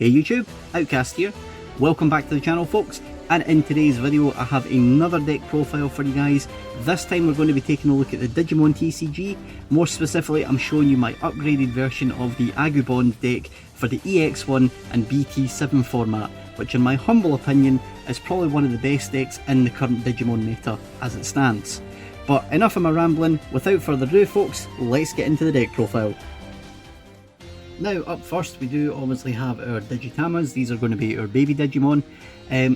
Hey YouTube, Outcast here. Welcome back to the channel folks, and in today's video I have another deck profile for you guys. This time we're going to be taking a look at the Digimon TCG. More specifically, I'm showing you my upgraded version of the Agubond deck for the EX01 and BT7 format, which in my humble opinion is probably one of the best decks in the current Digimon meta as it stands. But enough of my rambling, without further ado folks, let's get into the deck profile. Now up first we do obviously have our Digitamas. These are going to be our baby Digimon.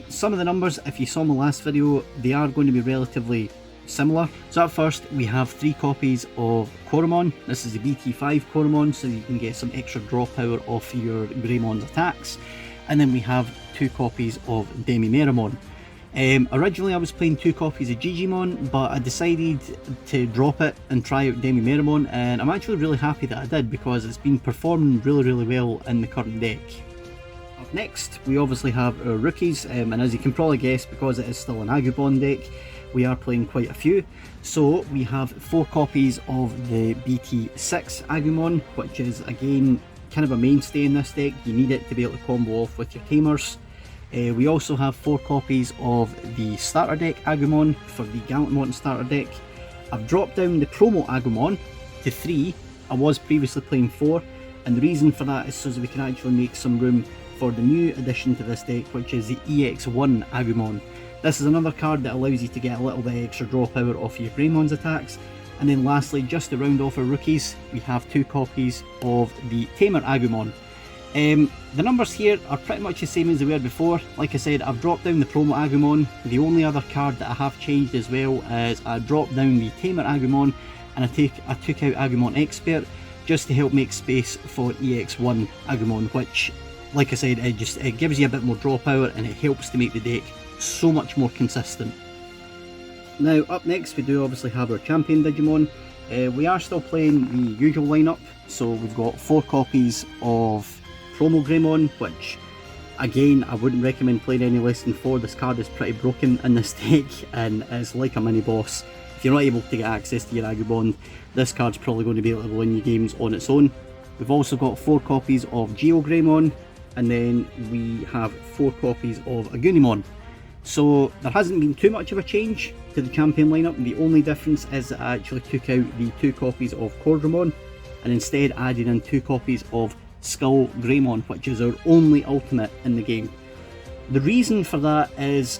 Some of the numbers, if you saw my last video, they are going to be relatively similar. So at first we have 3 copies of Koromon. This is the BT5 Koromon, so you can get some extra draw power off your Greymon's attacks. And then we have 2 copies of Demimeramon. Originally I was playing 2 copies of Digimon, but I decided to drop it and try out Demimeramon, and I'm actually really happy that I did because it's been performing really well in the current deck. Up next we obviously have our rookies, and as you can probably guess, because it is still an Agubond deck, we are playing quite a few. So we have 4 copies of the BT6 Agumon, which is again kind of a mainstay in this deck. You need it to be able to combo off with your Tamers. We also have 4 copies of the starter deck Agumon for the Galantmon starter deck. I've dropped down the promo Agumon to 3. I was previously playing 4, and the reason for that is so that we can actually make some room for the new addition to this deck, which is the EX01 Agumon. This is another card that allows you to get a little bit extra draw power off your Greymon's attacks. And then lastly, just to round off our rookies, we have 2 copies of the Tamer Agumon. The numbers here are pretty much the same as they were before. Like I said, I've dropped down the promo Agumon. The only other card that I have changed as well is I dropped down the Tamer Agumon, and I took out Agumon Expert just to help make space for EX1 Agumon, which, like I said, it gives you a bit more draw power and it helps to make the deck so much more consistent. Now up next we do obviously have our champion Digimon. We are still playing the usual lineup, so we've got 4 copies of Promo Greymon, which again I wouldn't recommend playing any less than 4. This card is pretty broken in this deck and it's like a mini boss. If you're not able to get access to your Agubond, this card's probably going to be able to win you games on its own. We've also got 4 copies of Geo Greymon, and then we have 4 copies of Agumon. So there hasn't been too much of a change to the champion lineup. The only difference is that I actually took out the 2 copies of Koromon and instead added in 2 copies of Skull Greymon, which is our only ultimate in the game. The reason for that is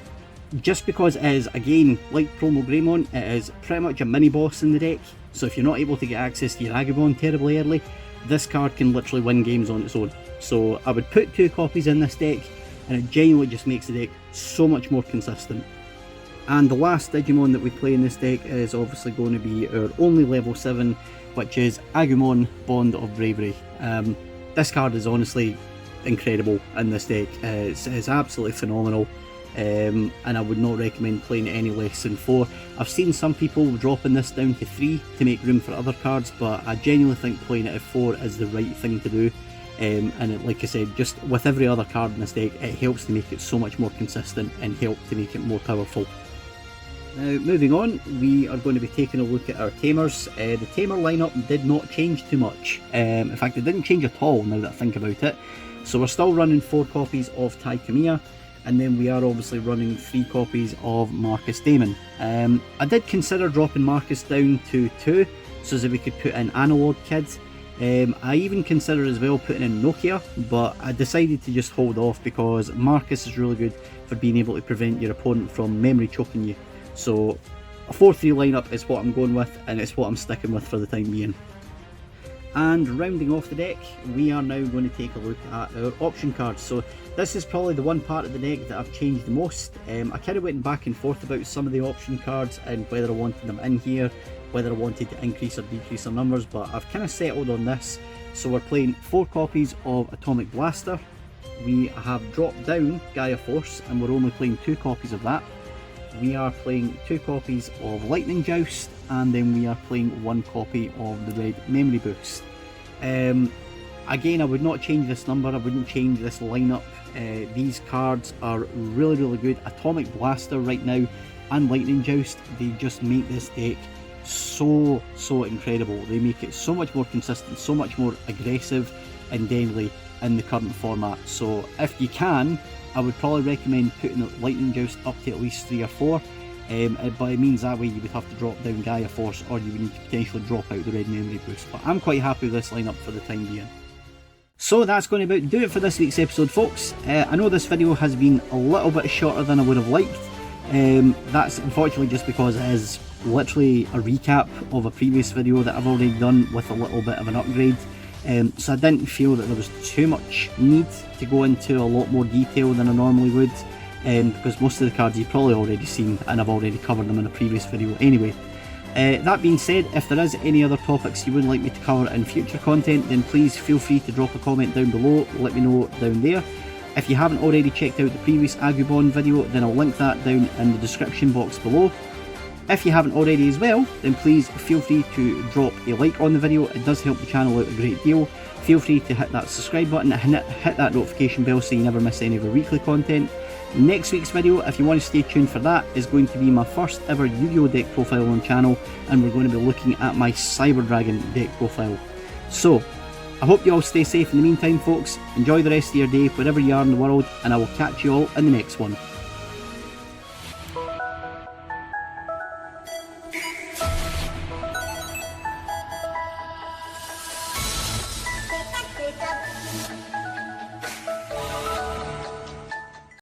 just because it is, again, like Promo Greymon, it is pretty much a mini boss in the deck. So if you're not able to get access to your Agumon terribly early, this card can literally win games on its own. So I would put 2 copies in this deck, and it genuinely just makes the deck so much more consistent. And the last Digimon that we play in this deck is obviously going to be our only level 7, which is Agumon Bond of Bravery. This card is honestly incredible in this deck. It's absolutely phenomenal, and I would not recommend playing it any less than 4. I've seen some people dropping this down to 3 to make room for other cards, but I genuinely think playing it at 4 is the right thing to do. Like I said, just with every other card in this deck, it helps to make it so much more consistent and help to make it more powerful. Now moving on, we are going to be taking a look at our Tamers. The Tamer lineup did not change too much. In fact, it didn't change at all now that I think about it. So we're still running 4 copies of Taikamiya, and then we are obviously running 3 copies of Marcus Damon. I did consider dropping Marcus down to 2 so that we could put in Analog Kid. I even considered as well putting in Nokia, but I decided to just hold off because Marcus is really good for being able to prevent your opponent from memory choking you. So a 4-3 lineup is what I'm going with, and it's what I'm sticking with for the time being. And rounding off the deck, we are now going to take a look at our option cards. So this is probably the one part of the deck that I've changed the most. I kind of went back and forth about some of the option cards and whether I wanted them in here, whether I wanted to increase or decrease their numbers, but I've kind of settled on this. So we're playing 4 copies of Atomic Blaster. We have dropped down Gaia Force, and we're only playing 2 copies of that. We are playing 2 copies of Lightning Joust, and then we are playing 1 copy of the Red Memory Boost. Again, I would not change this number, I wouldn't change this lineup. These cards are really good. Atomic Blaster right now and Lightning Joust, they just make this deck so incredible. They make it so much more consistent, so much more aggressive and deadly, in the current format. So if you can, I would probably recommend putting the Lightning Joust up to at least 3 or 4. But it means that way you would have to drop down Gaia Force, or you would need to potentially drop out the red memory boost. But I'm quite happy with this lineup for the time being. So that's going to about do it for this week's episode, folks. I know this video has been a little bit shorter than I would have liked. That's unfortunately just because it is literally a recap of a previous video that I've already done with a little bit of an upgrade. So I didn't feel that there was too much need to go into a lot more detail than I normally would, because most of the cards you've probably already seen and I've already covered them in a previous video anyway. That being said, if there is any other topics you would like me to cover in future content, then please feel free to drop a comment down below, let me know down there. If you haven't already checked out the previous Agubond video, then I'll link that down in the description box below. If you haven't already as well, then please feel free to drop a like on the video, it does help the channel out a great deal. Feel free to hit that subscribe button and hit that notification bell so you never miss any of our weekly content. Next week's video, if you want to stay tuned for that, is going to be my first ever Yu-Gi-Oh deck profile on the channel, and we're going to be looking at my Cyber Dragon deck profile. So, I hope you all stay safe in the meantime, folks. Enjoy the rest of your day wherever you are in the world, and I will catch you all in the next one.